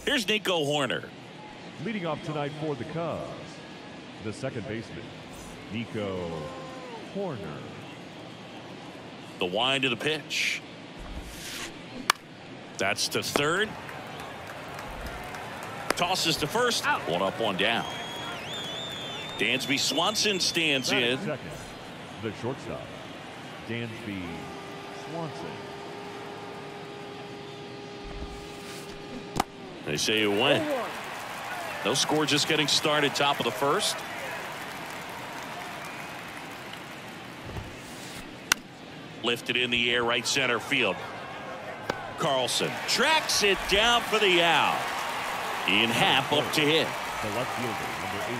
Here's Nico Horner. Leading off tonight for the Cubs, the second baseman, Nico Horner. The wind to the pitch. That's to third. Tosses to first. Out. One up, one down. Dansby Swanson stands in. Second, the shortstop, Dansby Swanson. They say a win. No score, just getting started. Top of the first. Lifted in the air, right center field. Carlson tracks it down for the out. Ian Happ up to hit. The left fielder, number 8,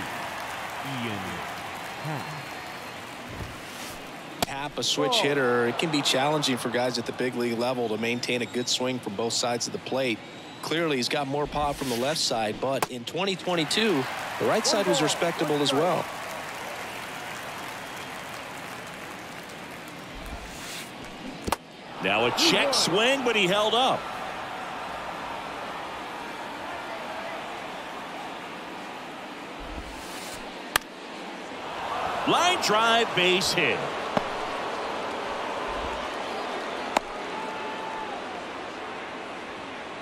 Ian Happ. Happ, a switch hitter. It can be challenging for guys at the big league level to maintain a good swing from both sides of the plate. Clearly, he's got more pop from the left side, but in 2022, the right side was respectable as well. Now a check swing, but he held up. Line drive, base hit.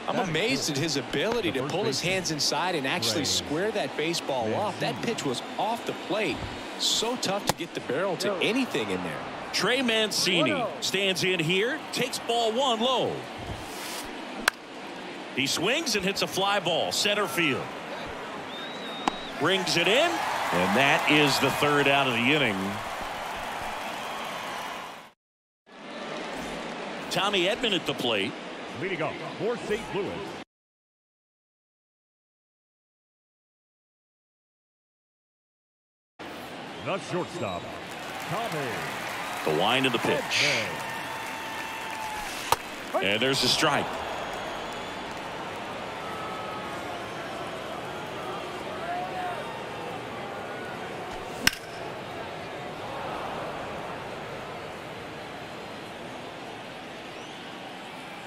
I'm amazed at his ability to pull his hands inside and actually square that baseball off. That pitch was off the plate. So tough to get the barrel to anything in there. Trey Mancini stands in here, takes ball one low. He swings and hits a fly ball, center field. Brings it in, and that is the third out of the inning. Tommy Edman at the plate. Leading off for St. Louis, the shortstop, Tommy. The wind of the pitch. And there's a strike.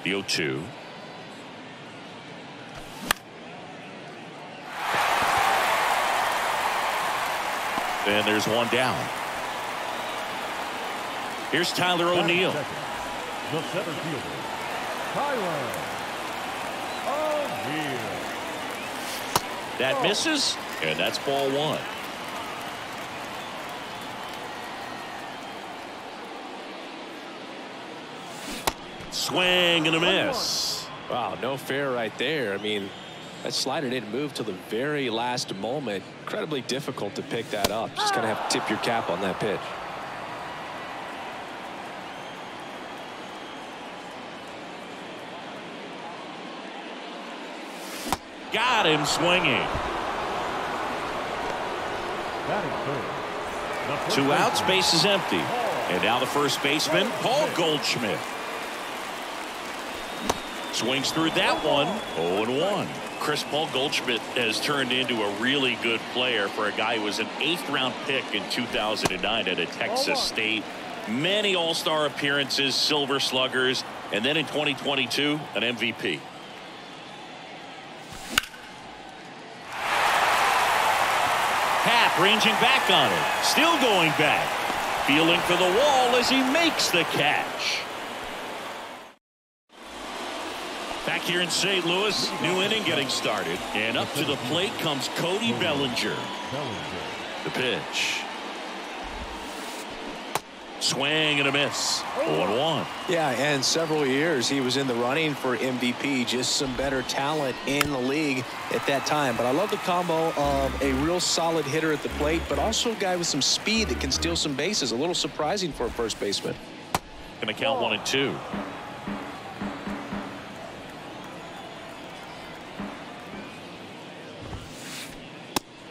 The 0-2. And there's one down. Here's Tyler O'Neill. The center fielder, Tyler O'Neill. That misses, and that's ball one. Swing and a miss. Wow, no fair right there. I mean, that slider didn't move till the very last moment. Incredibly difficult to pick that up. Just kind of have to tip your cap on that pitch. Got him swinging. Two outs, base is empty. And now the first baseman, Paul Goldschmidt. Swings through that one. 0-1. Chris, Paul Goldschmidt has turned into a really good player for a guy who was an 8th-round pick in 2009 at Texas State. Many all-star appearances, silver sluggers, and then in 2022, an MVP. Happ ranging back on it. Still going back. Feeling for the wall as he makes the catch. Back here in St. Louis, new inning getting started. And up to the plate comes Cody Bellinger. The pitch. Swing and a miss. 0-1. Yeah, and several years he was in the running for MVP. Just some better talent in the league at that time. But I love the combo of a real solid hitter at the plate, but also a guy with some speed that can steal some bases. A little surprising for a first baseman. Going to count 1-2.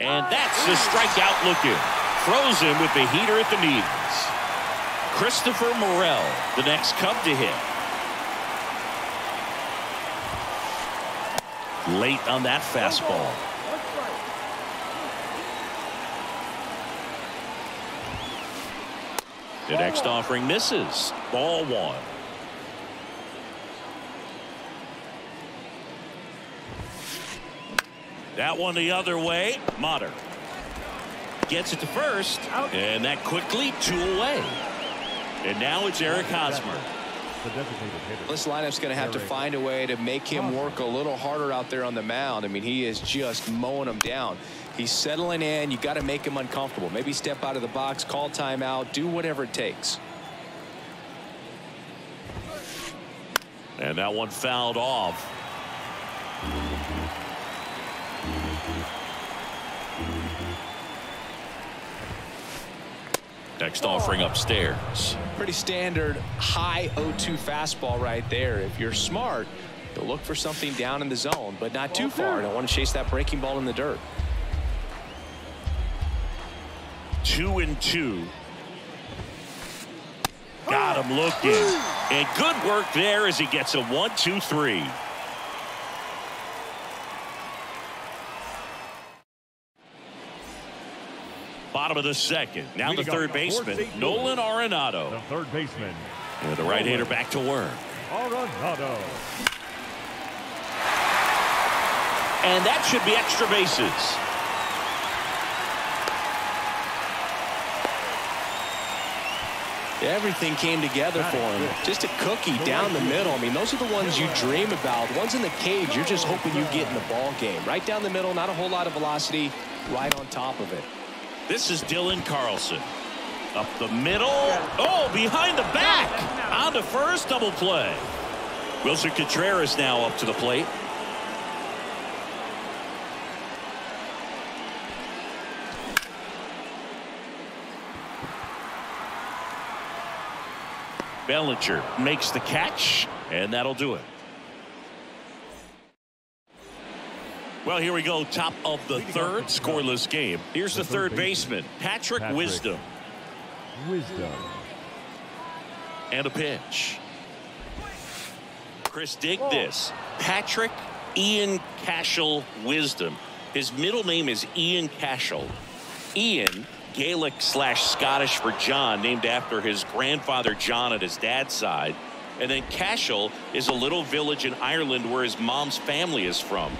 And that's the strikeout looking. Throws him with the heater at the knees. Christopher Morel, the next Cub to hit. Late on that fastball. The next offering misses. Ball one. That one the other way. Motter gets it to first, and that quickly 2 away. And now it's Eric Hosmer. This lineup's going to have to find a way to make him work a little harder out there on the mound. I mean, he is just mowing them down. He's settling in. You got to make him uncomfortable. Maybe step out of the box, call timeout, do whatever it takes. And that one fouled off. Next offering upstairs. Pretty standard high 0-2 fastball right there. If you're smart, you'll look for something down in the zone, but not too far. Don't want to chase that breaking ball in the dirt. 2-2. Got him looking. And good work there as he gets a 1-2-3. Bottom of the second. Now the third baseman, Nolan Arenado. The third baseman. And the right-hander back to work. Arenado. And that should be extra bases. Everything came together for him. Just a cookie down the middle. I mean, those are the ones you dream about. Ones in the cage, you're just hoping you get in the ball game. Right down the middle, not a whole lot of velocity, right on top of it. This is Dylan Carlson. Up the middle. Oh, behind the back. On to first, double play. Wilson Contreras now up to the plate. Bellinger makes the catch, and that'll do it. Well, here we go. Top of the third, scoreless game. Here's the third baseman, Patrick Wisdom. And a pitch. Chris, dig this. Patrick Ian Cashel Wisdom. His middle name is Ian Cashel. Ian, Gaelic/Scottish for John, named after his grandfather John at his dad's side. And then Cashel is a little village in Ireland where his mom's family is from.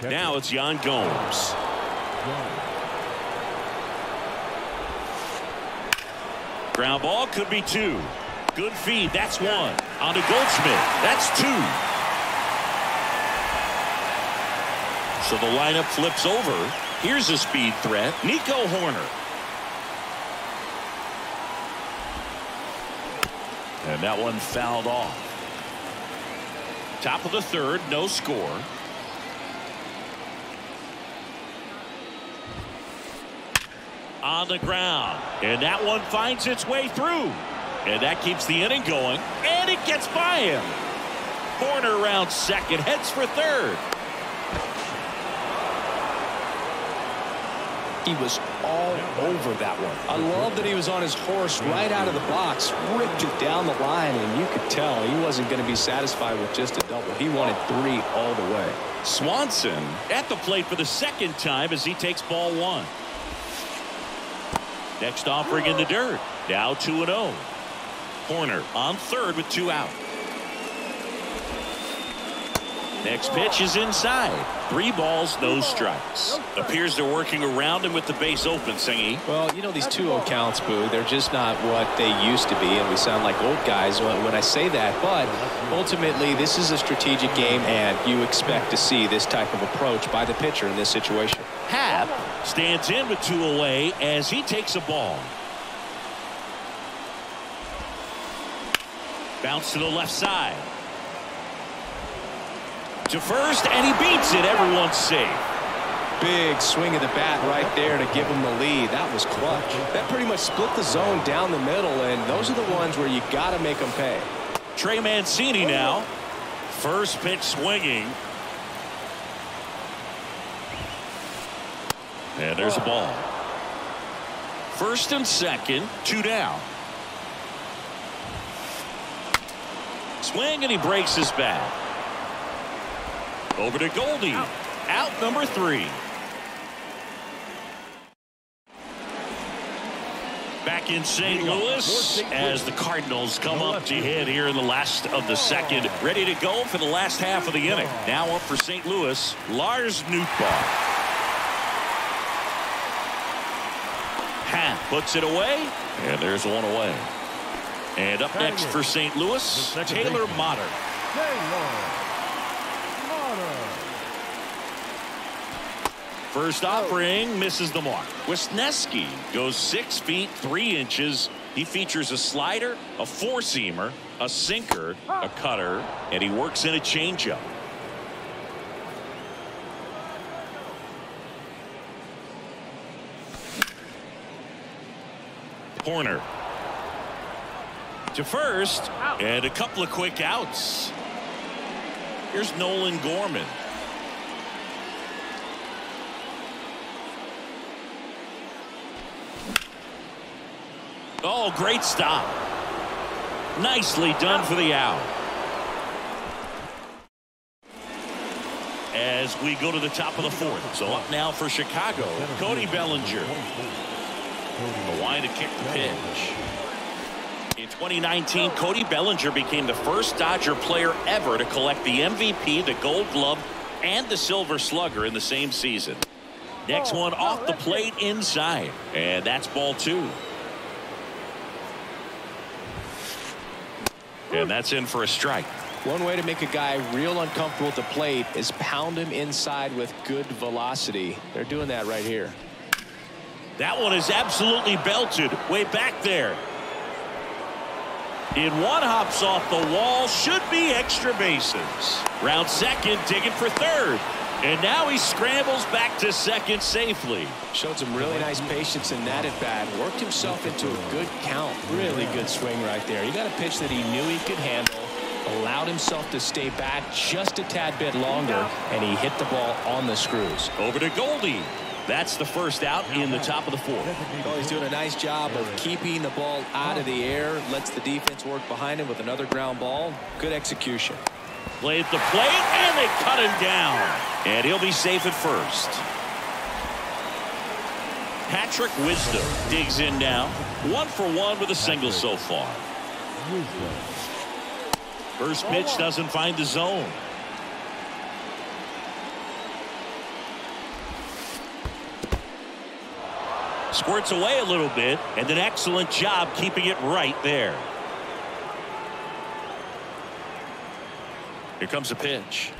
Now it's Yan Gomes. Ground ball could be 2. Good feed. That's 1. On to Goldschmidt. That's 2. So the lineup flips over. Here's a speed threat. Nico Horner. And that one fouled off. Top of the third, no score. On the ground. And that one finds its way through. And that keeps the inning going. And it gets by him. Horner around second, heads for third. He was all over that one. I love that he was on his horse right out of the box, ripped it down the line, and you could tell he wasn't going to be satisfied with just a double. He wanted 3 all the way. Swanson at the plate for the second time as he takes ball 1. Next offering in the dirt. Now 2-0. Horner on third with 2 out. Next pitch is inside. 3 balls, no strikes. Appears they're working around him with the base open, Singy. Well, you know, these 2-0 counts, Boo, they're just not what they used to be, and we sound like old guys when I say that. But ultimately, this is a strategic game, and you expect to see this type of approach by the pitcher in this situation. Happ stands in with 2 away as he takes a ball. Bounce to the left side. To first, and he beats it. Everyone's safe. Big swing of the bat right there to give him the lead. That was clutch. That pretty much split the zone down the middle, and those are the ones where you got to make them pay. Trey Mancini now. First pitch swinging. And there's a ball. First and second, 2 down. Swing, and he breaks his bat. Over to Goldie. Out number 3. Back in St. Louis as the Cardinals come up to hit here in the last of the second. Ready to go for the last half of the inning. Now up for St. Louis, Lars Nootbaar. Happ puts it away, and there's one away. And up next for St. Louis, Taylor Motter. First offering misses the mark. Wisniewski goes 6 feet 3 inches. He features a slider, a four-seamer, a sinker, a cutter, and he works in a changeup. Corner to first, and a couple of quick outs. Here's Nolan Gorman. Oh, great stop. Nicely done for the out. As we go to the top of the fourth. So up now for Chicago, Cody Bellinger. A line to kick the pitch. In 2019, Cody Bellinger became the first Dodger player ever to collect the MVP, the Gold Glove, and the Silver Slugger in the same season. Next one off the plate inside. And that's ball 2. And that's in for a strike. One way to make a guy real uncomfortable at the plate is pound him inside with good velocity. They're doing that right here. That one is absolutely belted way back there. In one, hops off the wall, should be extra bases. Round second, digging for third. And now he scrambles back to second safely. Showed some really nice patience in that at bat. Worked himself into a good count. Really good swing right there. He got a pitch that he knew he could handle. Allowed himself to stay back just a tad bit longer. And he hit the ball on the screws. Over to Goldie. That's the first out in the top of the fourth. Well, he's doing a nice job of keeping the ball out of the air. Lets the defense work behind him with another ground ball. Good execution. Played the plate, and they cut him down. And he'll be safe at first. Patrick Wisdom digs in now. 1 for 1 with a single so far. First pitch doesn't find the zone. Squirts away a little bit, and an excellent job keeping it right there. Here comes a pitch.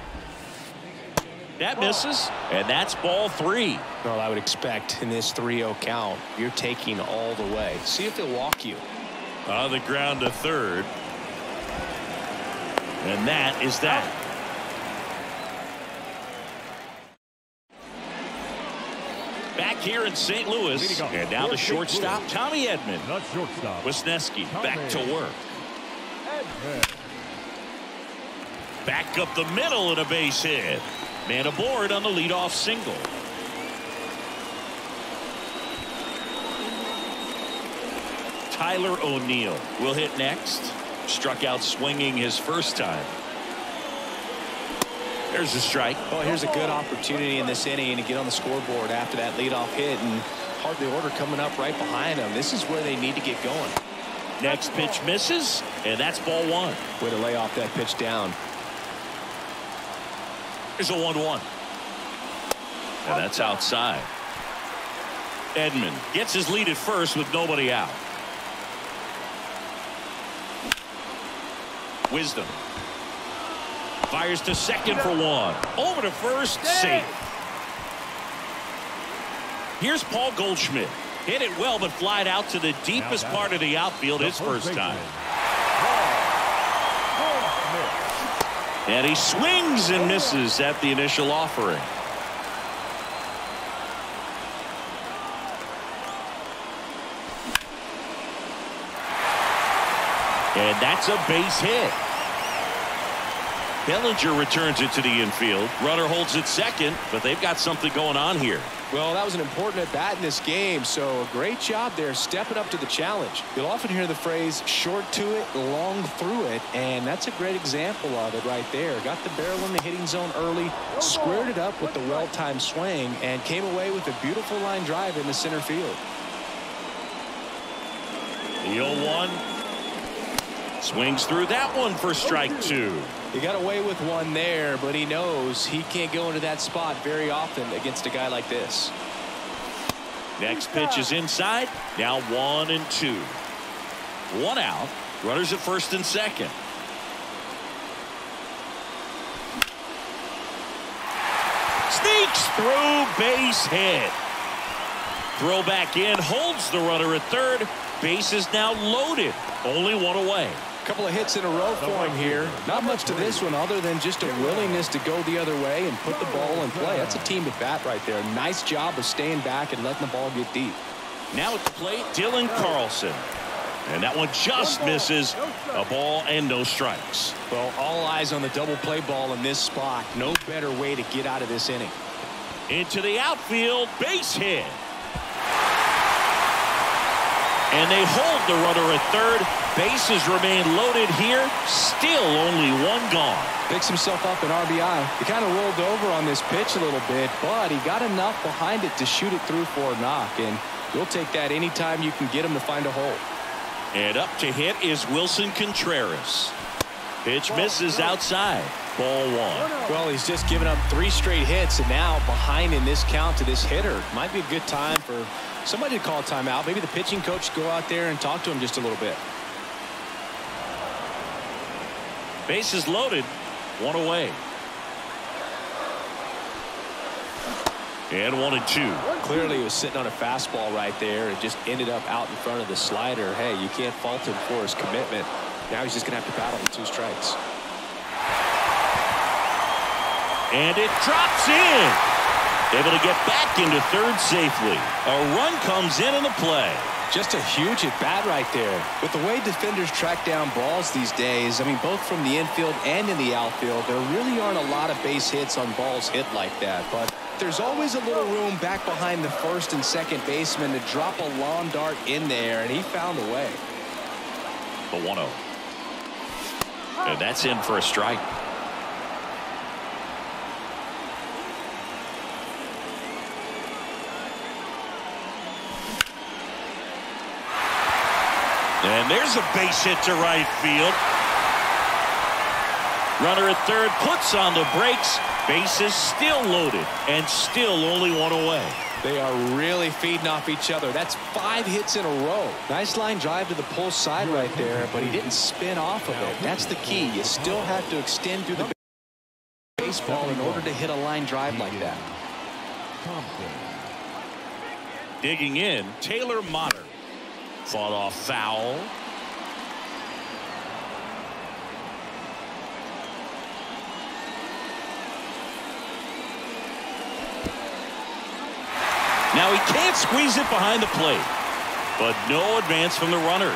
That misses, and that's ball 3. Well, I would expect in this 3-0 count, you're taking all the way. See if they'll walk you. On the ground to third. And that is that. Back here in St. Louis, and now the shortstop, Tommy Edman. Wisniewski back to work. Back up the middle and a base hit. Man aboard on the leadoff single. Tyler O'Neill will hit next. Struck out swinging his first time. There's a strike. Well, here's a good opportunity in this inning to get on the scoreboard after that leadoff hit, and hardly order coming up right behind them. This is where they need to get going. Next pitch misses, and that's ball 1. Way to lay off that pitch down. Here's a 1-1. And that's outside. Edman gets his lead at first with nobody out. Wisdom fires to second for 1. Over to first, safe. Here's Paul Goldschmidt. Hit it well, but flied out to the deepest part of the outfield his first time. And he swings and misses at the initial offering. And that's a base hit. Bellinger returns it to the infield. Runner holds it second, but they've got something going on here. Well, that was an important at bat in this game, so a great job there stepping up to the challenge. You'll often hear the phrase short to it, long through it, and that's a great example of it right there. Got the barrel in the hitting zone early, squared it up with the well-timed swing, and came away with a beautiful line drive in the center field. The 0-1. Swings through that one for strike 2. He got away with one there, but he knows he can't go into that spot very often against a guy like this. Next pitch is inside. Now 1-2. 1 out. Runners at first and second. Sneaks through, base hit. Throw back in, holds the runner at third. Base is now loaded. Only 1 away. Couple of hits in a row for him here. Not much to this one other than just a willingness to go the other way and put the ball in play. That's a team at bat right there. Nice job of staying back and letting the ball get deep. Now at the plate, Dylan Carlson. And that one just misses. A ball and no strikes. Well, all eyes on the double play ball in this spot. No better way to get out of this inning. Into the outfield, base hit. And they hold the runner at third. Bases remain loaded here. Still only 1 gone. Picks himself up an RBI. He kind of rolled over on this pitch a little bit, but he got enough behind it to shoot it through for a knock. And you'll take that anytime you can get him to find a hole. And up to hit is Wilson Contreras. Pitch misses outside. Ball 1. Well, he's just given up 3 straight hits, and now behind in this count to this hitter. Might be a good time for somebody to call a timeout. Maybe the pitching coach go out there and talk to him just a little bit. Bases loaded. 1 away. And 1-2. Clearly, he was sitting on a fastball right there. It just ended up out in front of the slider. Hey, you can't fault him for his commitment. Now he's just going to have to battle with 2 strikes. And it drops in. Able to get back into third safely. A run comes in the play. Just a huge at bat right there. With the way defenders track down balls these days, I mean, both from the infield and in the outfield, there really aren't a lot of base hits on balls hit like that. But there's always a little room back behind the first and second baseman to drop a lawn dart in there, and he found a way. The 1-0. And that's in for a strike. And there's a base hit to right field. Runner at third puts on the brakes. Bases still loaded and still only 1 away. They are really feeding off each other. That's 5 hits in a row. Nice line drive to the pull side right there, but he didn't spin off of it. That's the key. You still have to extend through the baseball in order to hit a line drive like that. Digging in, Taylor Motter. Fought off foul. Now he can't squeeze it behind the plate, but no advance from the runners.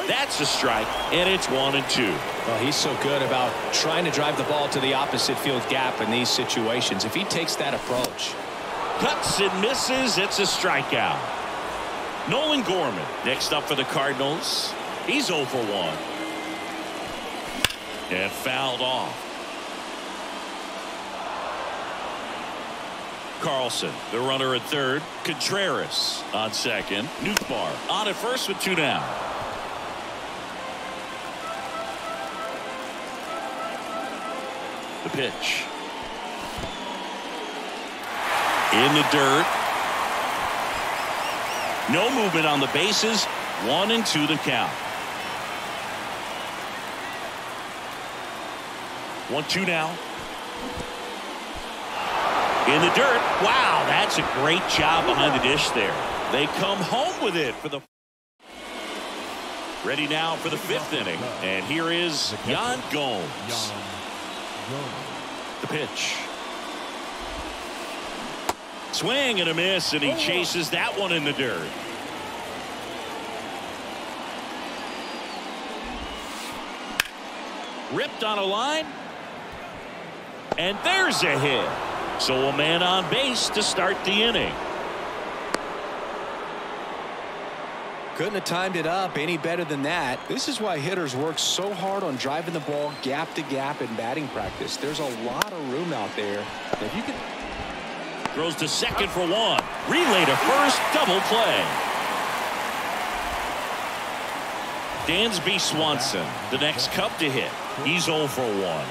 That's a strike, and it's 1-2. Well, he's so good about trying to drive the ball to the opposite field gap in these situations. If he takes that approach. Cuts and misses. It's a strikeout. Nolan Gorman next up for the Cardinals. He's 0 for 1. And fouled off. Carlson, the runner at third. Contreras on second. Nootbaar on at first with 2 down. The pitch. In the dirt. No movement on the bases. 1-2 the count. 1-2 now. In the dirt. Wow, that's a great job behind the dish there. They come home with it for the. Ready now for the 5th inning. And here is Yan Gomes. The pitch. Swing and a miss, and he chases that one in the dirt. Ripped on a line. And there's a hit. So a man on base to start the inning. Couldn't have timed it up any better than that. This is why hitters work so hard on driving the ball gap to gap in batting practice. There's a lot of room out there. If you can Throws to second for one. Relay to first. Double play. Dansby Swanson, the next Cub to hit. He's 0 for 1.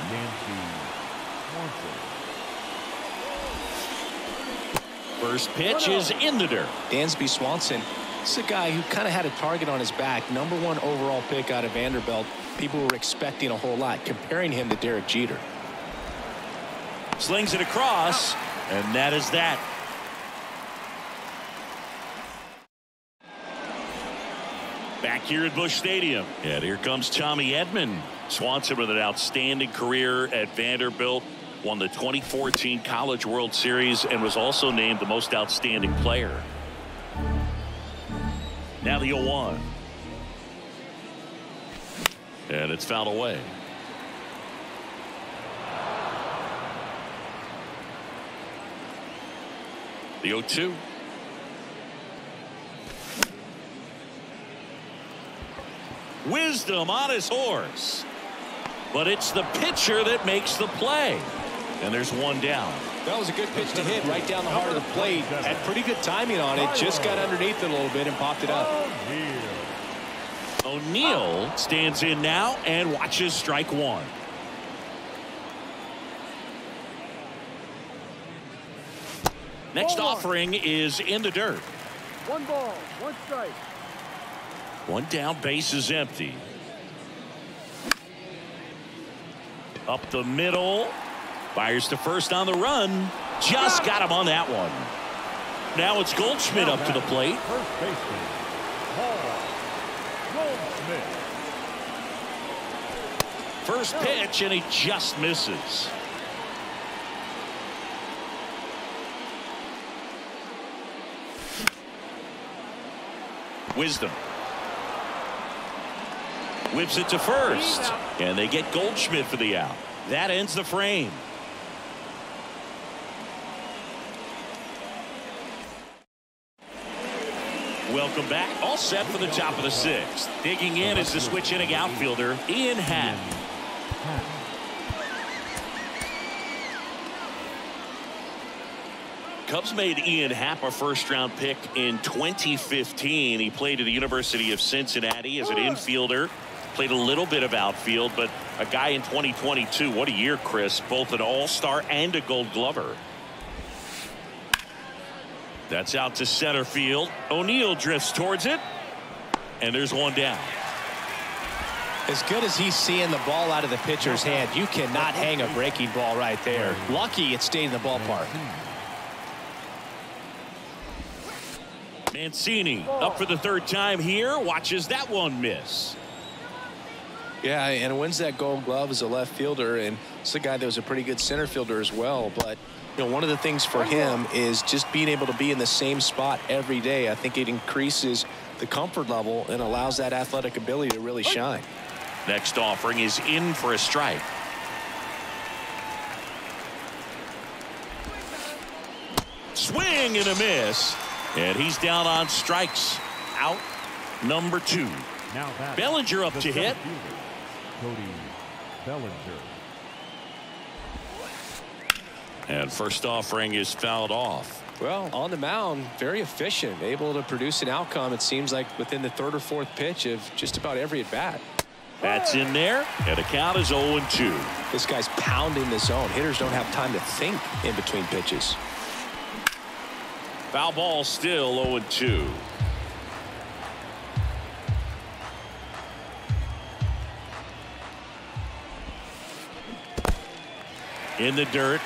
First pitch is in the dirt. Dansby Swanson, this is a guy who kind of had a target on his back. #1 overall pick out of Vanderbilt. People were expecting a whole lot, comparing him to Derek Jeter. Slings it across, and that is that. Back here at Busch Stadium. And here comes Tommy Edman. Swanson with an outstanding career at Vanderbilt. Won the 2014 College World Series and was also named the most outstanding player. Now the 0-1. And it's fouled away. The 0-2. Wisdom on his horse. But it's the pitcher that makes the play. And there's one down. That was a good pitch to hit right down the heart of the plate. Had pretty good timing on it. Just got underneath it a little bit and popped it up. O'Neill stands in now and watches strike one. Next offering is in the dirt. 1 ball, 1 strike. One down, base is empty. Up the middle. Fires to first on the run. Just got him on that one. Now it's Goldschmidt up to the plate. First baseman, Paul Goldschmidt. First pitch, and he just misses. Wisdom. Whips it to first. And they get Goldschmidt for the out. That ends the frame. Welcome back. All set for the top of the 6th. Digging in is the switch hitting outfielder, Ian Happ. Cubs made Ian Happ a first-round pick in 2015. He played at the University of Cincinnati as an infielder. Played a little bit of outfield, but a guy in 2022. What a year, Chris. Both an all-star and a Gold Glover. That's out to center field. O'Neill drifts towards it. And there's one down. As good as he's seeing the ball out of the pitcher's hand, you cannot hang a breaking ball right there. Lucky it stayed in the ballpark. Mancini up for the 3rd time here. Watches that one miss. Yeah, and wins that Gold Glove as a left fielder, and it's a guy that was a pretty good center fielder as well. But you know, one of the things for him is just being able to be in the same spot every day. I think it increases the comfort level and allows that athletic ability to really shine. Next offering is in for a strike. Swing and a miss, and he's down on strikes. Out number 2. Now Bellinger up to hit. Cody Bellinger. And first offering is fouled off. Well, on the mound, very efficient, able to produce an outcome, it seems like, within the 3rd or 4th pitch of just about every at-bat. That's in there, and the count is 0-2. This guy's pounding the zone. Hitters don't have time to think in between pitches. Foul ball still 0-2. In the dirt.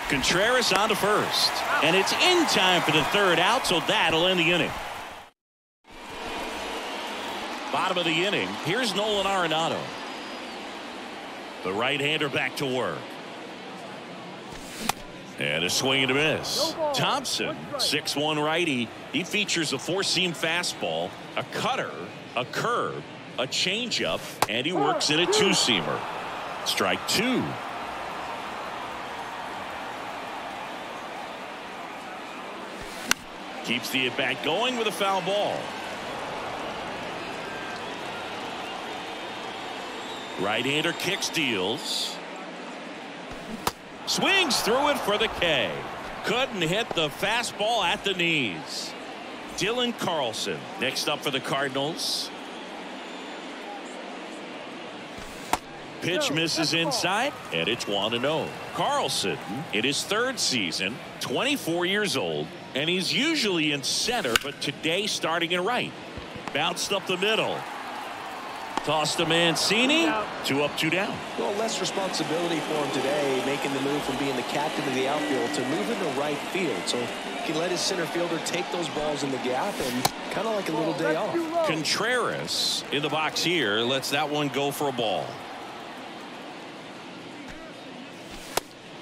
Contreras on to first. And it's in time for the 3rd out, so that'll end the inning. Bottom of the inning. Here's Nolan Arenado. The right-hander back to work. And a swing and a miss. Thompson, 6'1" righty. He features a 4-seam fastball, a cutter, a curve, a changeup, and he works in a 2-seamer. Strike 2. Keeps the at-bat going with a foul ball. Right-hander kicks, deals. Swings through it for the K. Couldn't hit the fastball at the knees. Dylan Carlson next up for the Cardinals. Pitch misses inside, and it's 1-0. Carlson in his third season, 24 years old, and he's usually in center, but today starting in right. Bounced up the middle. Tossed to Mancini. 2 up, 2 down. Well, less responsibility for him today, making the move from being the captain of the outfield to moving to right field. So he can let his center fielder take those balls in the gap and kind of like a little day off. Contreras in the box here lets that one go for a ball.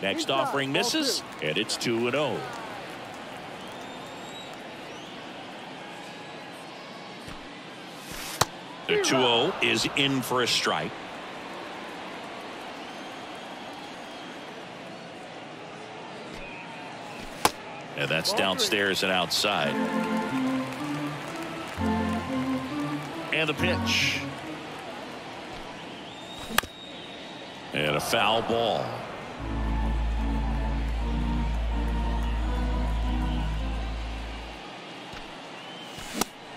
Next offering misses, and it's 2-0. The 2-0 is in for a strike. And that's downstairs and outside. And the pitch. And a foul ball.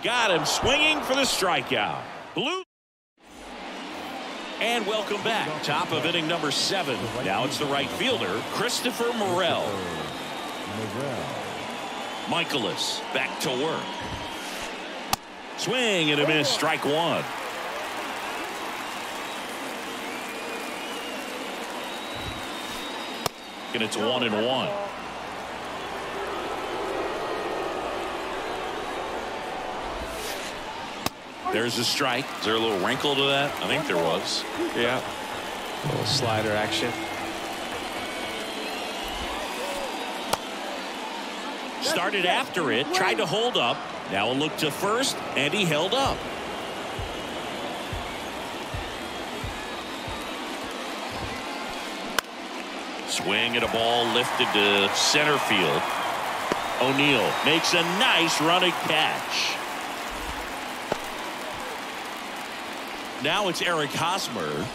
Got him swinging for the strikeout. Blue. And welcome back. Top of inning number 7. Now it's the right fielder, Christopher Morel. Michaelis back to work. Swing and a miss. Strike 1. And it's 1-1. There's a strike. Is there a little wrinkle to that? I think there was. Yeah. A little slider action. Started after it, tried to hold up. Now a look to first, and he held up. Swing and a ball lifted to center field. O'Neill makes a nice running catch. Now it's Eric Hosmer.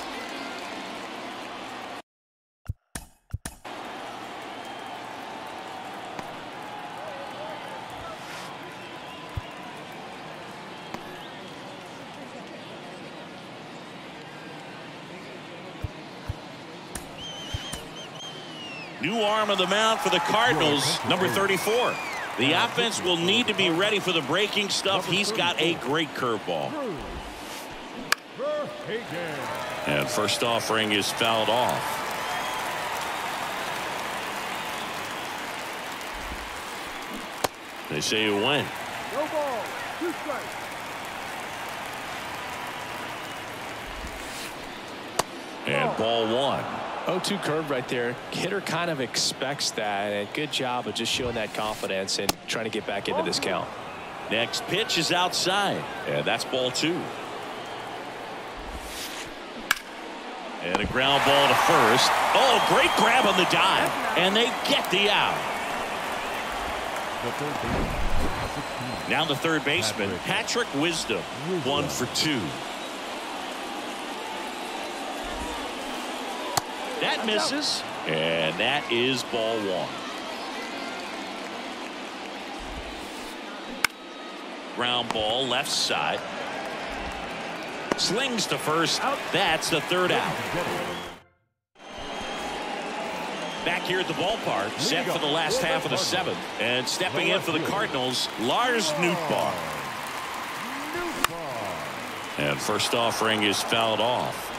New arm of the mound for the Cardinals, number 34. The offense will need to be ready for the breaking stuff. He's got a great curveball. And first offering is fouled off. They say you win. No ball, 2 strikes. And ball 1. 0-2 curve right there. Hitter kind of expects that, and good job of just showing that confidence and trying to get back into this count. Next pitch is outside, and that's ball 2. And a ground ball to first. Oh, great grab on the dive, and they get the out. Now the third baseman, Patrick Wisdom, 1 for 2. That misses, and that is ball 1. Ground ball left side. Slings to first. That's the third out. Back here at the ballpark, set for the last half of the 7th. And stepping in for the Cardinals, Lars Nootbaar. And first offering is fouled off.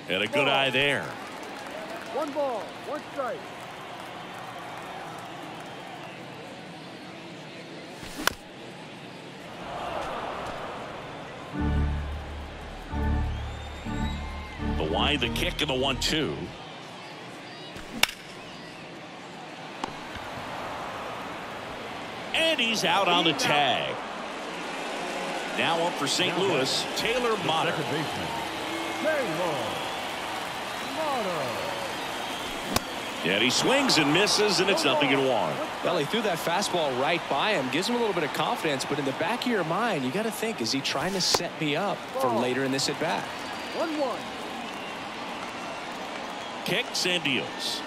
And a good eye there. 1 ball, 1 strike. The wide, the kick, and the 1-2. And he's out on the tag. Now up for St. Louis, Taylor Motter. And he swings and misses, and it's 0-1. Well, he threw that fastball right by him, gives him a little bit of confidence, but in the back of your mind, you got to think, is he trying to set me up for later in this at bat? 1-1. kicks and deals.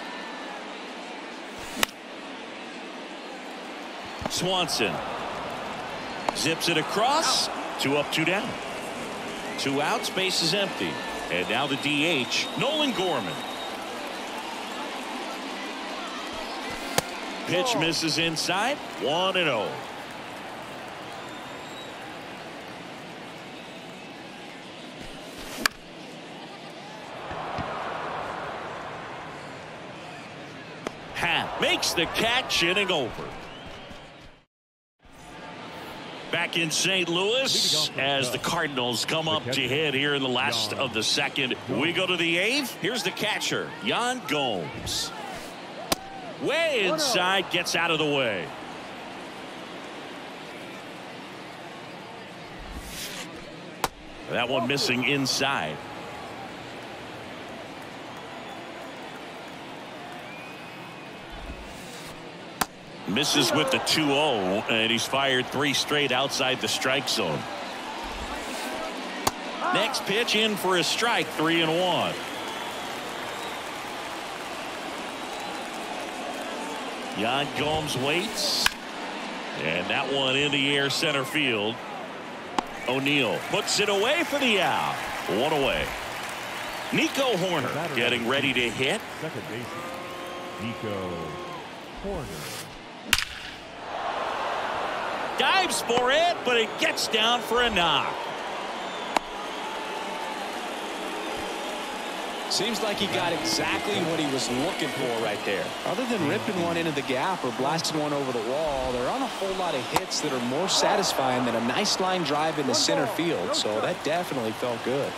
Swanson zips it across. 2 up, 2 down. 2 outs, base is empty. And now the DH, Nolan Gorman. Pitch misses inside. 1-0. Happ makes the catch, inning over. Back in St. Louis as the Cardinals come up to hit here in the last of the second. We go to the 8th. Here's the catcher, Yan Gomes. Way inside, gets out of the way. That one missing inside. Misses with the 2-0, and he's fired 3 straight outside the strike zone. Next pitch in for a strike, 3-1. Yan Gomes waits, and that one in the air center field. O'Neill puts it away for the out. 1 away. Nico Hoerner getting ready to hit. Second baseman, Nico Hoerner. Dives for it, but it gets down for a knock. Seems like he got exactly what he was looking for right there. Other than ripping one into the gap or blasting one over the wall, there aren't a whole lot of hits that are more satisfying than a nice line drive into center field. So that definitely felt good.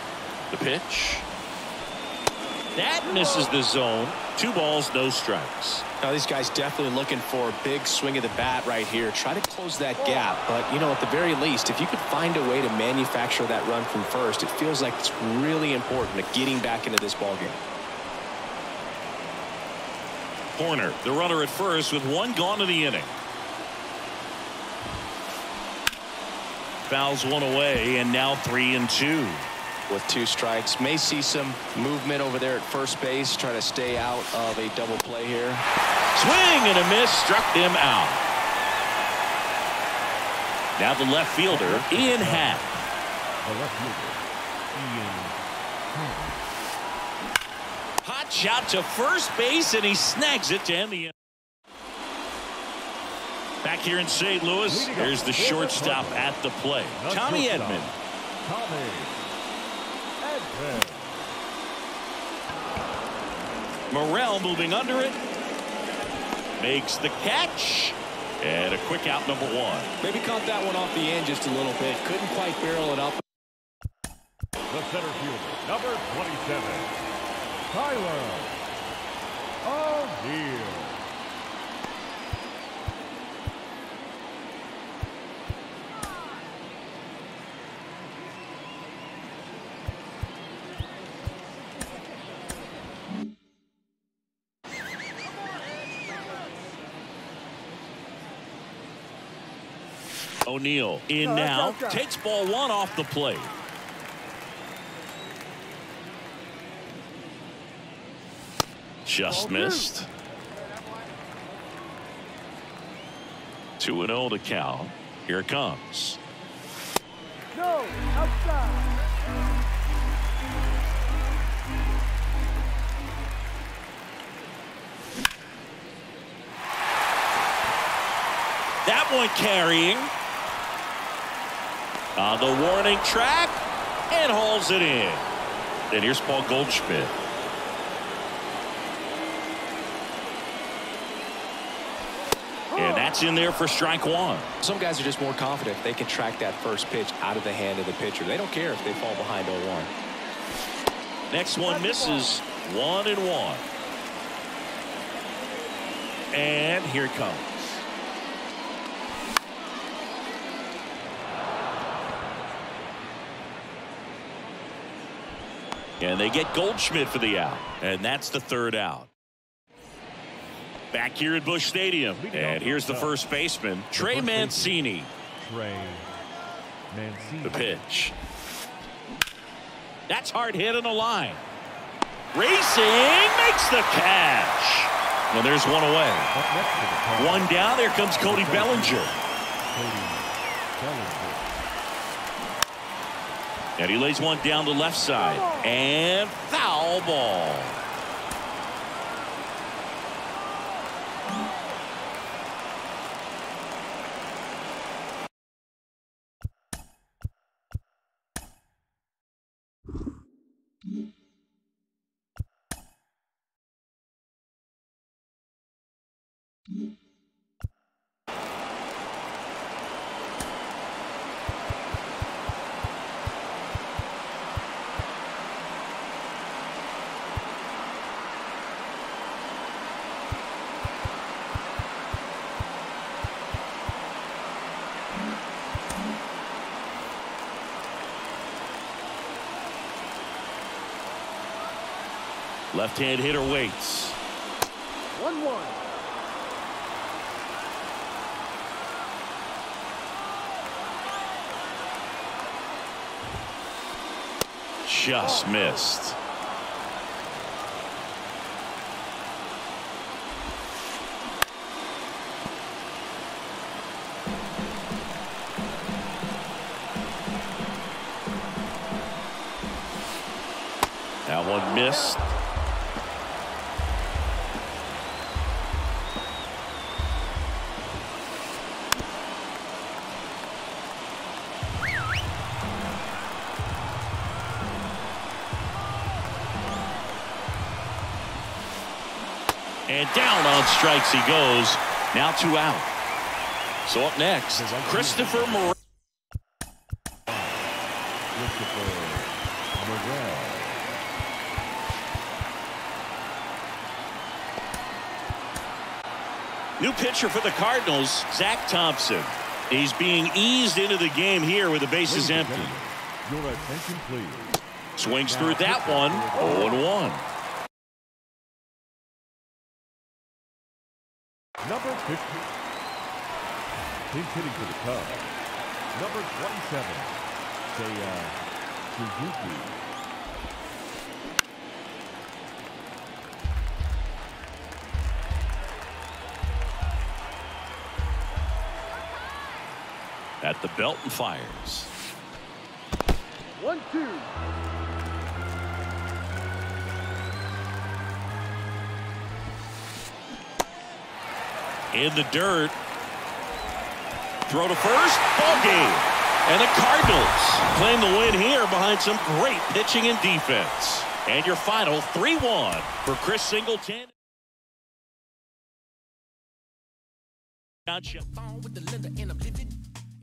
The pitch. That misses the zone. 2 balls, no strikes. Now these guys definitely looking for a big swing of the bat right here. Try to close that gap. But, you know, at the very least, if you could find a way to manufacture that run from first, it feels like it's really important to getting back into this ballgame. Hoerner, the runner at first with 1 gone in the inning. Fouls 1 away, and now 3-2. With 2 strikes, may see some movement over there at first base. Try to stay out of a double play here. Swing and a miss, struck him out. Now the left fielder, Ian Happ. The left fielder, Ian Happ. Hot shot to first base, and he snags it to end the inning. Back here in St. Louis, here's the shortstop at the plate, Tommy Edman. Morrell moving under it. Makes the catch. And a quick out, number 1. Maybe caught that one off the end just a little bit. Couldn't quite barrel it up. The center fielder, number 27, Tyler O'Neill. O'Neill in now. Takes ball 1 off the plate. Just missed. 2-0 to count. Here it comes. No, outside. That one carrying. On the warning track and hauls it in. And here's Paul Goldschmidt. And that's in there for strike 1. Some guys are just more confident if they can track that first pitch out of the hand of the pitcher. They don't care if they fall behind 0-1. Next one misses. 1-1. And here it comes. And they get Goldschmidt for the out. And that's the 3rd out. Back here at Busch Stadium. And here's the first baseman, Trey Mancini. The pitch. That's hard hit on the line. Racing, makes the catch. Well, there's one away. One down. Here comes Cody Bellinger. And he lays one down the left side. And foul ball. Left-hand hitter waits. 1-1. Just missed. That one missed. And down on strikes he goes. Now 2 out. So up next, Christopher Morel. New pitcher for the Cardinals, Zach Thompson. He's being eased into the game here with the bases empty. Your attention, please. Swings through that one. 0-1. Number 50. Pinch hitting for the Cubs. Number 27. Suzuki. At the belt and fires. 1-2. In the dirt. Throw to first. Ball game. And the Cardinals claim the win here behind some great pitching and defense. And your final 3-1 for Chris Singleton.